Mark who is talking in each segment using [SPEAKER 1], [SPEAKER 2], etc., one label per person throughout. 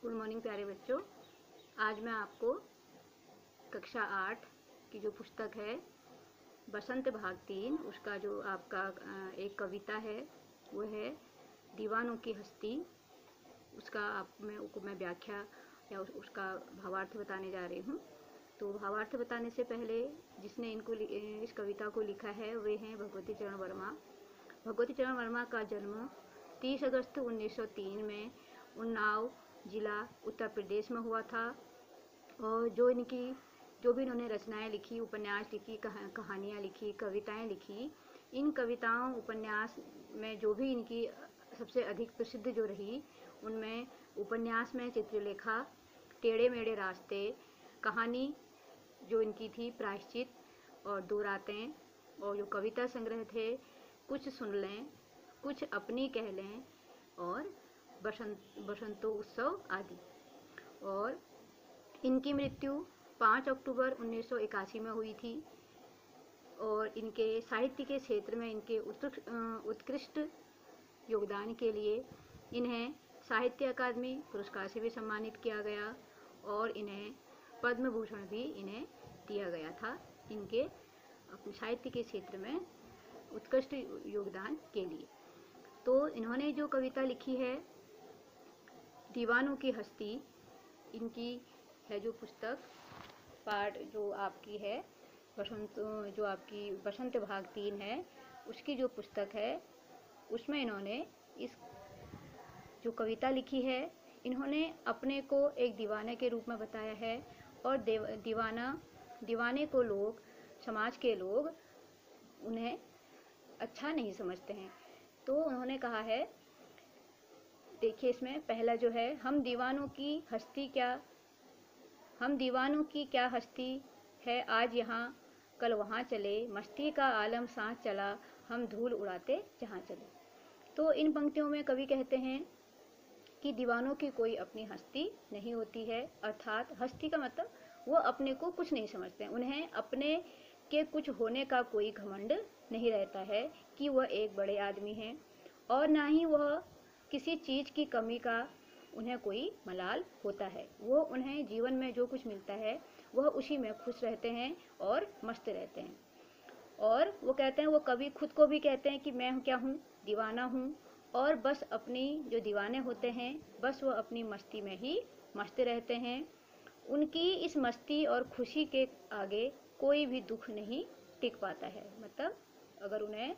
[SPEAKER 1] Good morning प्यारे बच्चों। आज मैं आपको कक्षा 8 की जो पुस्तक है बसंत भाग 3 उसका जो आपका एक कविता है वो है दीवानों की हस्ती। उसका मैं व्याख्या या उसका भावार्थ बताने जा रही हूँ। तो भावार्थ बताने से पहले जिसने इस कविता को लिखा है वे हैं भगवती चरण वर्मा। भगवती चरण वर्मा का जन्म 30 अगस्त 1903 में उन्नाव जिला उत्तर प्रदेश में हुआ था। और जो भी इन्होंने रचनाएं लिखी, उपन्यास लिखी, कहानियाँ लिखी, कविताएं लिखी, इन कविताओं उपन्यास में जो भी इनकी सबसे अधिक प्रसिद्ध जो रही उनमें उपन्यास में चित्रलेखा, टेढ़े मेढ़े रास्ते, कहानी जो इनकी थी प्रायश्चित और दो रातें, और जो कविता संग्रह थे कुछ सुन लें, कुछ अपनी कह लें और बसंतोत्सव आदि। और इनकी मृत्यु 5 अक्टूबर 1981 में हुई थी। और इनके साहित्य के क्षेत्र में इनके उत्कृष्ट योगदान के लिए इन्हें साहित्य अकादमी पुरस्कार से भी सम्मानित किया गया और इन्हें पद्म भूषण भी इन्हें दिया गया था इनके अपने साहित्य के क्षेत्र में उत्कृष्ट योगदान के लिए। तो इन्होंने जो कविता लिखी है दीवानों की हस्ती, इनकी है जो पुस्तक पाठ जो आपकी है जो आपकी बसंत भाग 3 है उसकी जो पुस्तक है उसमें इन्होंने इस जो कविता लिखी है इन्होंने अपने को एक दीवाने के रूप में बताया है। और दीवाने को लोग, समाज के लोग उन्हें अच्छा नहीं समझते हैं। तो उन्होंने कहा है, देखिए इसमें पहला जो है, हम दीवानों की क्या हस्ती है, आज यहाँ कल वहाँ चले, मस्ती का आलम सांस चला, हम धूल उड़ाते जहाँ चले। तो इन पंक्तियों में कवि कहते हैं कि दीवानों की कोई अपनी हस्ती नहीं होती है, अर्थात हस्ती का मतलब वो अपने को कुछ नहीं समझते हैं, उन्हें अपने के कुछ होने का कोई घमंड नहीं रहता है कि वह एक बड़े आदमी हैं, और ना ही वह किसी चीज़ की कमी का उन्हें कोई मलाल होता है। वो उन्हें जीवन में जो कुछ मिलता है वह उसी में खुश रहते हैं और मस्त रहते हैं। और वो कहते हैं, वो कवि खुद को भी कहते हैं कि मैं क्या हूँ, दीवाना हूँ, और बस अपनी जो दीवाने होते हैं बस वो अपनी मस्ती में ही मस्त रहते हैं। उनकी इस मस्ती और खुशी के आगे कोई भी दुख नहीं टिक पाता है। मतलब अगर उन्हें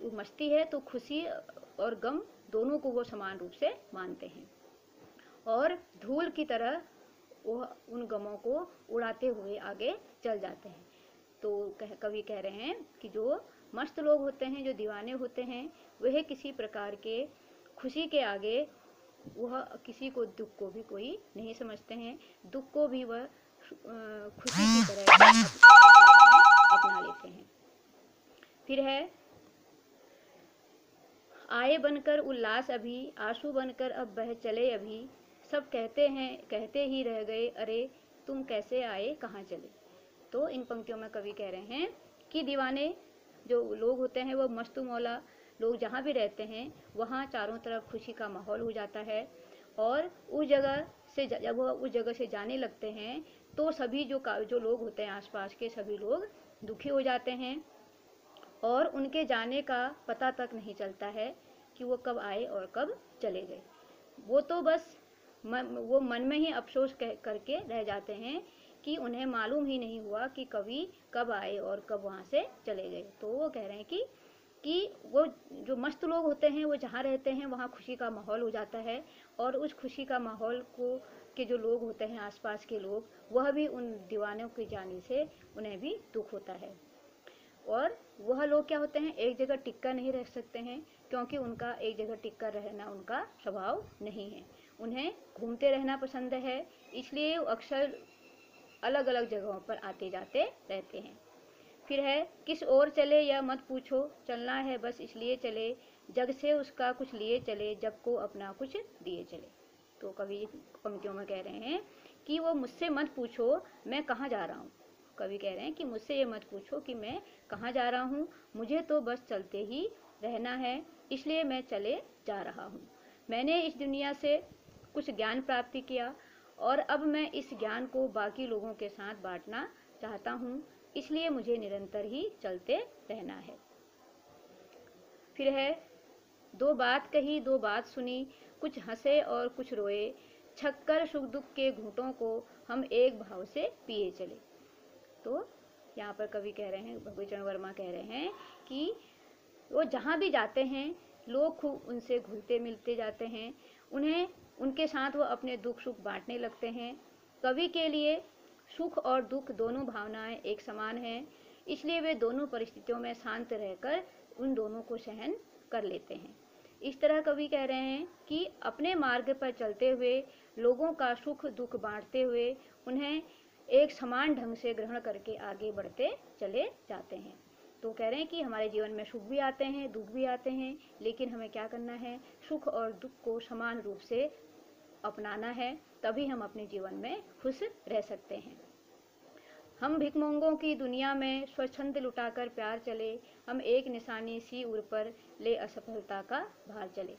[SPEAKER 1] वो मस्ती है तो खुशी और गम दोनों को वो समान रूप से मानते हैं और धूल की तरह वो उन गमों को उड़ाते हुए आगे चल जाते हैं। तो कवि कह रहे हैं कि जो मस्त लोग होते हैं, जो दीवाने होते हैं, वह किसी प्रकार के खुशी के आगे वह किसी को दुख को भी कोई नहीं समझते हैं, दुख को भी वह खुशी की तरह अपना लेते हैं। फिर है, आए बनकर उल्लास अभी, आंसू बनकर अब बह चले अभी, सब कहते ही रह गए, अरे तुम कैसे आए कहाँ चले। तो इन पंक्तियों में कवि कह रहे हैं कि दीवाने जो लोग होते हैं वो मस्तू मौला लोग जहाँ भी रहते हैं वहाँ चारों तरफ खुशी का माहौल हो जाता है, और उस जगह से जब वह उस जगह से जाने लगते हैं तो सभी जो लोग होते हैं आसपास के सभी लोग दुखी हो जाते हैं और उनके जाने का पता तक नहीं चलता है कि वो कब आए और कब चले गए। वो तो बस वो मन में ही अफसोस करके रह जाते हैं कि उन्हें मालूम ही नहीं हुआ कि कवि कब आए और कब वहाँ से चले गए। तो वो कह रहे हैं कि वो जो मस्त लोग होते हैं वो जहाँ रहते हैं वहाँ खुशी का माहौल हो जाता है, और उस खुशी का माहौल के जो लोग होते हैं आसपास के लोग, वह भी उन दीवानों के जाने से उन्हें भी दुख होता है। और वह लोग क्या होते हैं, एक जगह टिक्का नहीं रह सकते हैं, क्योंकि उनका एक जगह टिक्का रहना उनका स्वभाव नहीं है। उन्हें घूमते रहना पसंद है, इसलिए अक्सर अलग अलग जगहों पर आते जाते रहते हैं। फिर है, किस ओर चले यह मत पूछो, चलना है बस इसलिए चले, जग से उसका कुछ लिए चले, जग को अपना कुछ दिए चले। तो कवि पंक्तियों में कह रहे हैं कि वो मुझसे मत पूछो मैं कहाँ जा रहा हूँ। कवि कह रहे हैं कि मुझसे ये मत पूछो कि मैं कहाँ जा रहा हूँ, मुझे तो बस चलते ही रहना है, इसलिए मैं चले जा रहा हूँ। मैंने इस दुनिया से कुछ ज्ञान प्राप्ति किया और अब मैं इस ज्ञान को बाकी लोगों के साथ बांटना चाहता हूँ, इसलिए मुझे निरंतर ही चलते रहना है। फिर है, दो बात कही दो बात सुनी, कुछ हंसे और कुछ रोए, छक्कर सुख दुख के घूंटों को हम एक भाव से पिए चले। तो यहाँ पर कवि कह रहे हैं, भगवती वर्मा कह रहे हैं कि वो जहाँ भी जाते हैं लोग खूब उनसे घुलते मिलते जाते हैं, उन्हें उनके साथ वो अपने दुख सुख बांटने लगते हैं। कवि के लिए सुख और दुख दोनों भावनाएं एक समान हैं, इसलिए वे दोनों परिस्थितियों में शांत रहकर उन दोनों को सहन कर लेते हैं। इस तरह कवि कह रहे हैं कि अपने मार्ग पर चलते हुए लोगों का सुख दुख बांटते हुए उन्हें एक समान ढंग से ग्रहण करके आगे बढ़ते चले जाते हैं। तो कह रहे हैं कि हमारे जीवन में सुख भी आते हैं दुख भी आते हैं, लेकिन हमें क्या करना है, सुख और दुख को समान रूप से अपनाना है, तभी हम अपने जीवन में खुश रह सकते हैं। हम भिखमंगों की दुनिया में स्वच्छंद लुटाकर प्यार चले, हम एक निशानी सी उर पर ले असफलता का भार चले।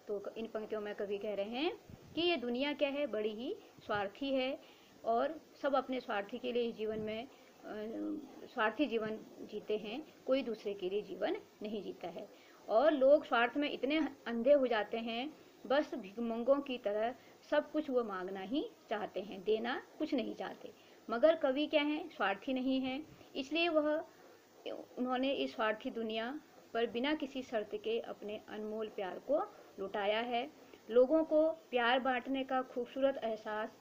[SPEAKER 1] तो इन पंक्तियों में कवि कह रहे हैं कि ये दुनिया क्या है, बड़ी ही स्वार्थी है और सब अपने स्वार्थी के लिए जीवन में स्वार्थी जीवन जीते हैं, कोई दूसरे के लिए जीवन नहीं जीता है। और लोग स्वार्थ में इतने अंधे हो जाते हैं, बस भिखमंगों की तरह सब कुछ वो मांगना ही चाहते हैं, देना कुछ नहीं चाहते। मगर कवि क्या है, स्वार्थी नहीं है, इसलिए उन्होंने इस स्वार्थी दुनिया पर बिना किसी शर्त के अपने अनमोल प्यार को लुटाया है। लोगों को प्यार बांटने का खूबसूरत एहसास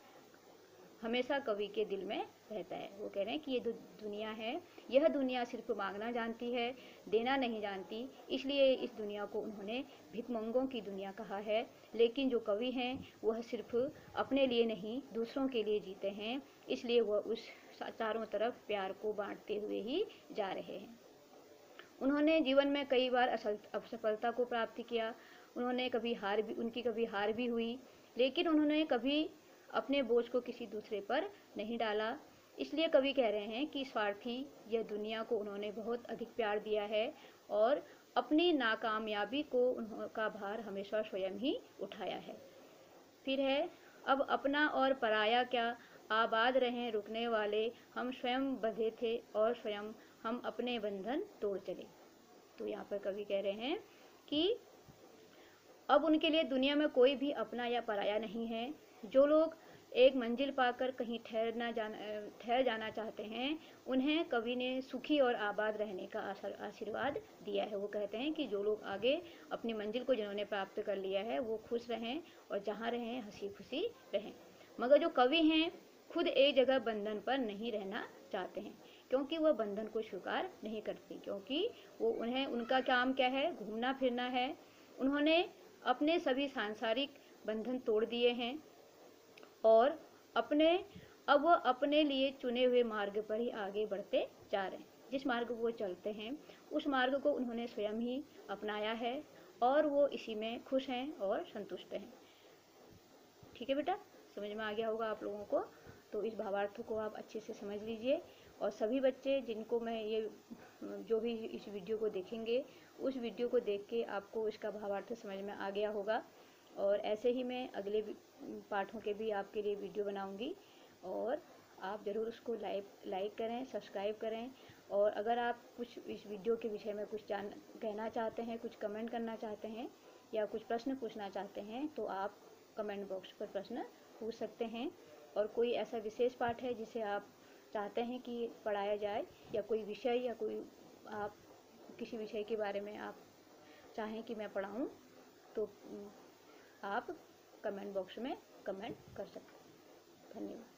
[SPEAKER 1] हमेशा कवि के दिल में रहता है। वो कह रहे हैं कि ये दुनिया है, यह दुनिया सिर्फ मांगना जानती है, देना नहीं जानती, इसलिए इस दुनिया को उन्होंने भिखमंगों की दुनिया कहा है। लेकिन जो कवि हैं वह सिर्फ अपने लिए नहीं दूसरों के लिए जीते हैं, इसलिए वह उस चारों तरफ प्यार को बांटते हुए ही जा रहे हैं। उन्होंने जीवन में कई बार असफलता को प्राप्त किया, उन्होंने उनकी कभी हार भी हुई, लेकिन उन्होंने कभी अपने बोझ को किसी दूसरे पर नहीं डाला। इसलिए कवि कह रहे हैं कि स्वार्थी यह दुनिया को उन्होंने बहुत अधिक प्यार दिया है और अपनी नाकामयाबी को उनका भार हमेशा स्वयं ही उठाया है। फिर है, अब अपना और पराया क्या, आबाद रहें रुकने वाले, हम स्वयं बंधे थे और स्वयं हम अपने बंधन तोड़ चले। तो यहाँ पर कवि कह रहे हैं कि अब उनके लिए दुनिया में कोई भी अपना या पराया नहीं है। जो लोग एक मंजिल पाकर कहीं ठहर जाना चाहते हैं, उन्हें कवि ने सुखी और आबाद रहने का आशीर्वाद दिया है। वो कहते हैं कि जो लोग आगे अपनी मंजिल को जिन्होंने प्राप्त कर लिया है वो खुश रहें और जहाँ रहें हंसी खुशी रहें। मगर जो कवि हैं खुद एक जगह बंधन पर नहीं रहना चाहते हैं, क्योंकि वह बंधन को स्वीकार नहीं करते, क्योंकि उनका काम क्या है, घूमना फिरना है। उन्होंने अपने सभी सांसारिक बंधन तोड़ दिए हैं और अब वो अपने लिए चुने हुए मार्ग पर ही आगे बढ़ते जा रहे हैं। जिस मार्ग वो चलते हैं उस मार्ग को उन्होंने स्वयं ही अपनाया है और वो इसी में खुश हैं और संतुष्ट हैं। ठीक है बेटा, समझ में आ गया होगा आप लोगों को। तो इस भावार्थ को आप अच्छे से समझ लीजिए और सभी बच्चे जिनको मैं जो भी इस वीडियो को देखेंगे, उस वीडियो को देख के आपको इसका भावार्थ समझ में आ गया होगा। और ऐसे ही मैं अगले पाठों के भी आपके लिए वीडियो बनाऊंगी और आप ज़रूर उसको लाइक करें, सब्सक्राइब करें। और अगर आप कुछ इस वीडियो के विषय में कुछ कहना चाहते हैं, कुछ कमेंट करना चाहते हैं या कुछ प्रश्न पूछना चाहते हैं, तो आप कमेंट बॉक्स पर प्रश्न पूछ सकते हैं। और कोई ऐसा विशेष पाठ है जिसे आप चाहते हैं कि पढ़ाया जाए, या कोई विषय या कोई आप किसी विषय के बारे में आप चाहें कि मैं पढ़ाऊं, तो आप कमेंट बॉक्स में कमेंट कर सकते हैं। धन्यवाद।